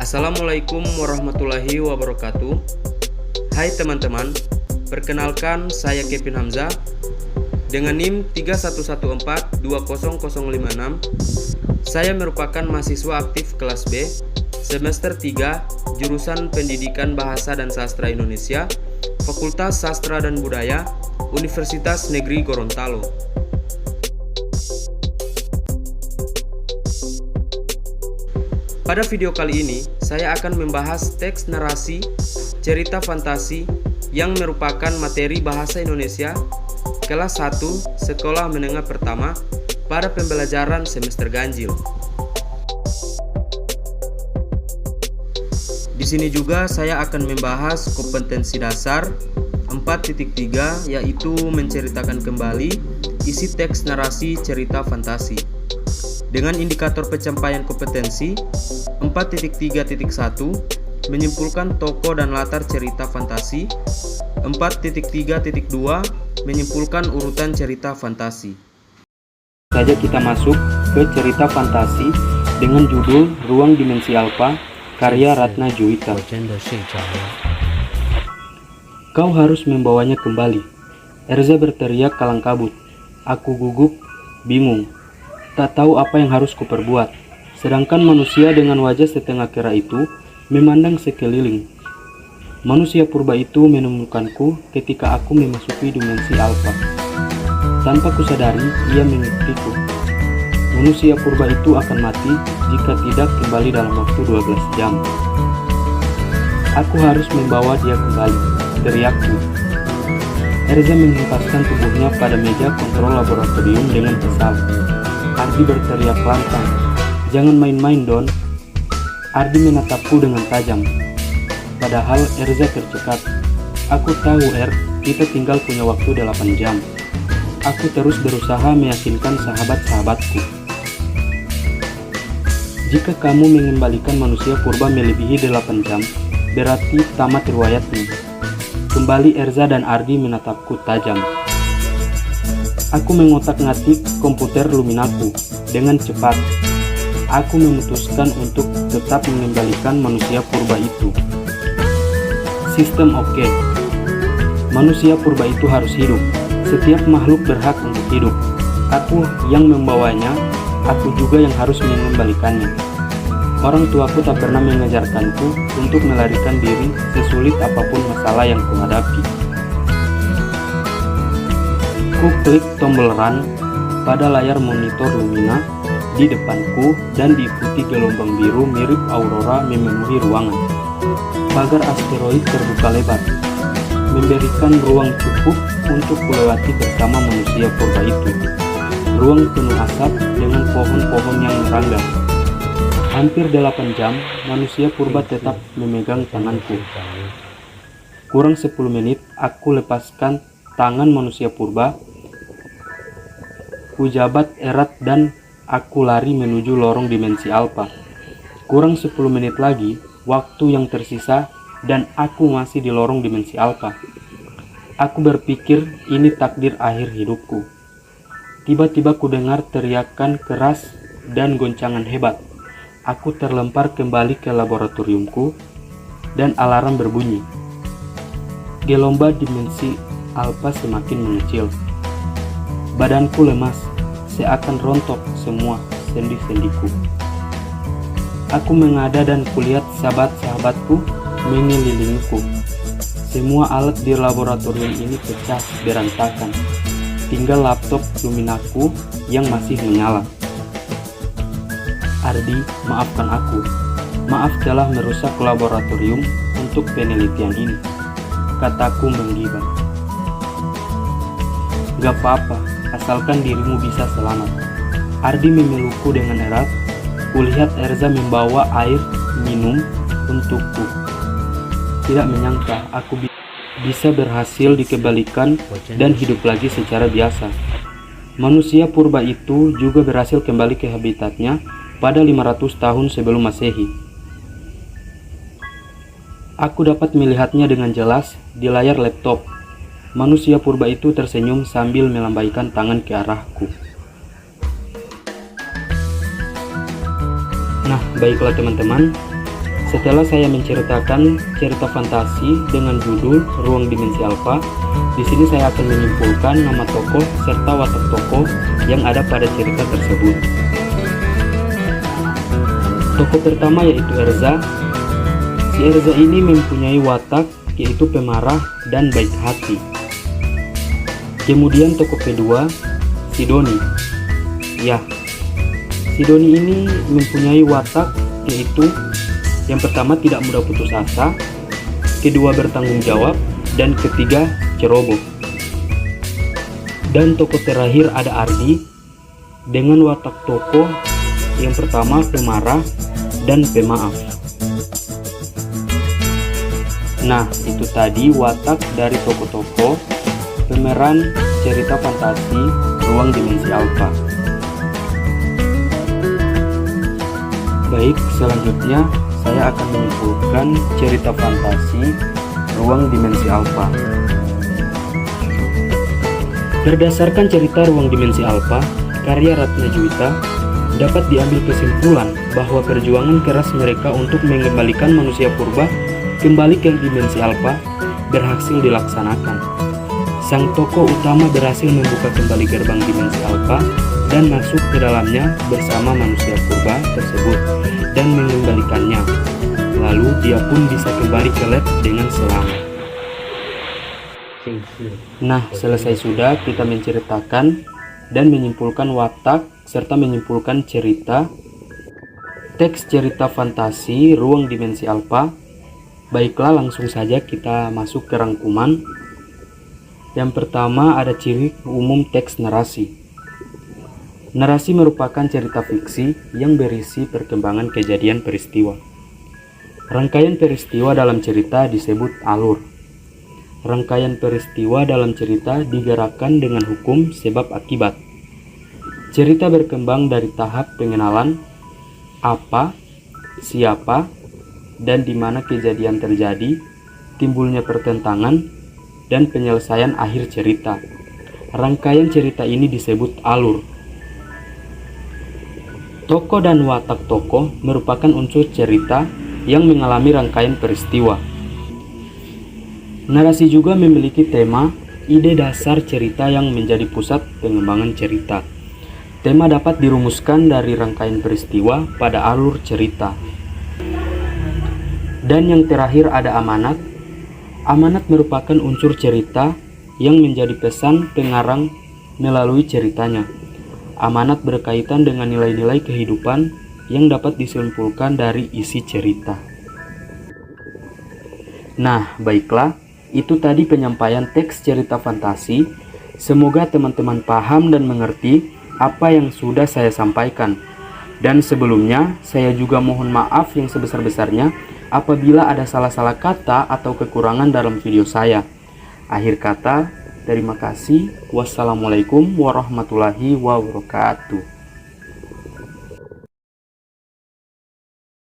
Assalamualaikum warahmatullahi wabarakatuh. Hai teman-teman, perkenalkan saya Kevin Hamzah dengan NIM 3114200056. Saya merupakan mahasiswa aktif kelas B semester 3 jurusan Pendidikan Bahasa dan Sastra Indonesia, Fakultas Sastra dan Budaya, Universitas Negeri Gorontalo. Pada video kali ini, saya akan membahas teks narasi cerita fantasi yang merupakan materi bahasa Indonesia kelas 1 sekolah menengah pertama pada pembelajaran semester ganjil. Di sini juga saya akan membahas kompetensi dasar 4.3, yaitu menceritakan kembali isi teks narasi cerita fantasi. Dengan indikator pencapaian kompetensi 4.3.1, menyimpulkan tokoh dan latar cerita fantasi. 4.3.2, menyimpulkan urutan cerita fantasi. Saja kita masuk ke cerita fantasi dengan judul Ruang Dimensi Alpha, karya Ratna Juwita. Kau harus membawanya kembali. Erza berteriak kalang kabut. Aku gugup, bingung. Tak tahu apa yang harus kuperbuat. Sedangkan manusia dengan wajah setengah kera itu memandang sekeliling. Manusia purba itu menemukanku ketika aku memasuki dimensi alfa. Tanpa kusadari, ia mengikutiku. Manusia purba itu akan mati jika tidak kembali dalam waktu 12 jam. Aku harus membawa dia kembali, teriakku. Erza menghempaskan tubuhnya pada meja kontrol laboratorium dengan kesal. Ardi berteriak lantang, "Jangan main-main, Don." Ardi menatapku dengan tajam. Padahal Erza tercekat. Aku tahu, kita tinggal punya waktu 8 jam. Aku terus berusaha meyakinkan sahabat-sahabatku. Jika kamu mengembalikan manusia purba melebihi 8 jam, berarti tamat riwayatnya. Kembali Erza dan Ardi menatapku tajam. Aku mengotak-ngatik komputer Luminaku dengan cepat. Aku memutuskan untuk tetap mengembalikan manusia purba itu. Sistem oke. Manusia purba itu harus hidup. Setiap makhluk berhak untuk hidup. Aku yang membawanya, aku juga yang harus mengembalikannya. Orang tuaku tak pernah mengajarkanku untuk melarikan diri sesulit apapun masalah yang kuhadapi. Ku klik tombol run pada layar monitor Lumina di depanku dan diikuti gelombang biru mirip aurora memenuhi ruangan. Pagar asteroid terbuka lebar, memberikan ruang cukup untuk kulewati bersama manusia purba itu. Ruang penuh asap dengan pohon-pohon yang merangga. Hampir 8 jam, manusia purba tetap memegang tanganku. Kurang 10 menit, aku lepaskan tangan manusia purba. Ku jabat erat dan aku lari menuju lorong dimensi alfa. Kurang 10 menit lagi, waktu yang tersisa dan aku masih di lorong dimensi alfa. Aku berpikir ini takdir akhir hidupku. Tiba-tiba ku dengar teriakan keras dan goncangan hebat. Aku terlempar kembali ke laboratoriumku dan alarm berbunyi. Gelombang dimensi alfa semakin mengecil. Badanku lemas, seakan rontok semua sendi-sendiku. Aku mengada dan kulihat sahabat-sahabatku mengelilingiku. Semua alat di laboratorium ini pecah berantakan. Tinggal laptop Luminaku yang masih menyala. Ardi, maafkan aku. Maaf telah merusak laboratorium untuk penelitian ini, kataku menggibah. Gak apa-apa, asalkan dirimu bisa selamat. Ardi memelukku dengan erat. Kulihat Erza membawa air minum untukku. Tidak menyangka aku bisa berhasil dikembalikan dan hidup lagi secara biasa. Manusia purba itu juga berhasil kembali ke habitatnya pada 500 tahun sebelum Masehi. Aku dapat melihatnya dengan jelas di layar laptop. Manusia purba itu tersenyum sambil melambaikan tangan ke arahku. Nah, baiklah teman-teman, Setelah saya menceritakan cerita fantasi dengan judul Ruang Dimensi Alpha, di sini saya akan menyimpulkan nama tokoh serta watak tokoh yang ada pada cerita tersebut. Tokoh pertama yaitu Erza. Si Erza ini mempunyai watak yaitu pemarah dan baik hati. Kemudian tokoh kedua, si Doni. Ya, si Doni ini mempunyai watak yaitu yang pertama tidak mudah putus asa, kedua bertanggung jawab, dan ketiga ceroboh. Dan tokoh terakhir ada Ardi dengan watak tokoh yang pertama pemarah dan pemaaf. Nah, itu tadi watak dari tokoh-tokoh pemeran cerita fantasi Ruang Dimensi Alpha. Baik, selanjutnya saya akan menyimpulkan cerita fantasi Ruang Dimensi Alpha. Berdasarkan cerita Ruang Dimensi Alpha, karya Ratna Juwita, dapat diambil kesimpulan bahwa perjuangan keras mereka untuk mengembalikan manusia purba kembali ke dimensi Alpha berhasil dilaksanakan. Sang tokoh utama berhasil membuka kembali gerbang dimensi Alpha dan masuk ke dalamnya bersama manusia purba tersebut dan mengembalikannya. Lalu dia pun bisa kembali ke lab dengan selamat. Nah, selesai sudah kita menceritakan dan menyimpulkan watak serta menyimpulkan cerita teks cerita fantasi Ruang Dimensi Alpha. Baiklah, langsung saja kita masuk ke rangkuman. Yang pertama ada ciri umum teks narasi. Narasi merupakan cerita fiksi yang berisi perkembangan kejadian peristiwa. Rangkaian peristiwa dalam cerita disebut alur. Rangkaian peristiwa dalam cerita digerakkan dengan hukum sebab akibat. Cerita berkembang dari tahap pengenalan, apa, siapa, dan di mana kejadian terjadi, timbulnya pertentangan, dan penyelesaian akhir cerita. Rangkaian cerita ini disebut alur. Tokoh dan watak tokoh merupakan unsur cerita yang mengalami rangkaian peristiwa. Narasi juga memiliki tema, ide dasar cerita yang menjadi pusat pengembangan cerita. Tema dapat dirumuskan dari rangkaian peristiwa pada alur cerita. Dan yang terakhir ada amanat. Amanat merupakan unsur cerita yang menjadi pesan pengarang melalui ceritanya. Amanat berkaitan dengan nilai-nilai kehidupan yang dapat disimpulkan dari isi cerita. Nah, baiklah, itu tadi penyampaian teks cerita fantasi. Semoga teman-teman paham dan mengerti apa yang sudah saya sampaikan. Dan sebelumnya, saya juga mohon maaf yang sebesar-besarnya apabila ada salah-salah kata atau kekurangan dalam video saya. Akhir kata, terima kasih. Wassalamualaikum warahmatullahi wabarakatuh.